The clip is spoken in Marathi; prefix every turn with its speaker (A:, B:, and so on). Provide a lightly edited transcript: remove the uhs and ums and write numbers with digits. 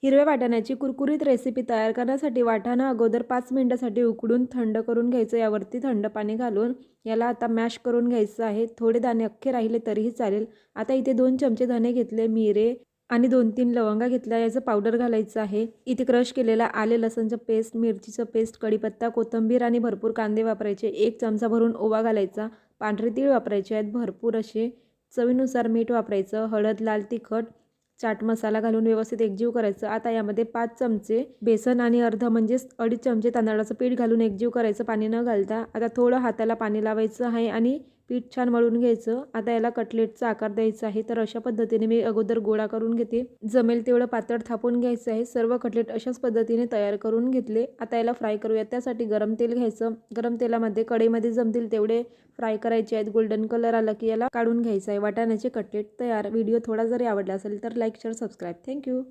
A: हिरव्या वाटाण्याची कुरकुरीत रेसिपी तयार करण्यासाठी वाटाणा अगोदर 5 मिनिटासाठी उकडून थंड करून घ्यायचं. यावरती थंड पाणी घालून याला आता मॅश करून घ्यायचं आहे. थोडे दाणे अख्खे राहिले तरीही चालेल. आता इथे 2 चमचे धने घेतले, मिरे आणि 2-3 लवंगा घेतल्या. याचं पावडर घालायचं आहे. इथे क्रश केलेला आले लसणचं पेस्ट, मिरचीचं पेस्ट, कढीपत्ता, कोथिंबीर आणि भरपूर कांदे वापरायचे. 1 चमचा भरून ओवा घालायचा. पांढरे तीळ वापरायचे आहेत भरपूर असे. चवीनुसार मीठ वापरायचं. हळद, लाल तिखट, चाट मसाला घालून व्यवस्थित एकजीव करायचं. आता यामध्ये 5 चमचे बेसन आणि अर्ध म्हणजेच 2.5 चमचे तांदळाचं पीठ घालून एकजीव करायचं, पाणी न घालता. आता थोडं हाताला पाणी लावायचं आहे आणि पीठ छान मळून घ्यायचं. आता याला कटलेटचा आकार द्यायचा आहे. तर अशा पद्धतीने मी अगोदर गोळा करून घेते. जमेल तेवढं पातळ थापून घ्यायचं आहे. सर्व कटलेट अशाच पद्धतीने तयार करून घेतले. आता याला फ्राय करूया. त्यासाठी गरम तेल घ्यायचं. गरम तेलामध्ये कढईमध्ये जमतील तेवढे फ्राय करायचे आहेत. गोल्डन कलर आला की याला काढून घ्यायचं आहे. वाटाण्याचे कटलेट तयार. व्हिडिओ थोडा जरी आवडला असेल तर लाईक, शेअर, सबस्क्राईब. थँक्यू.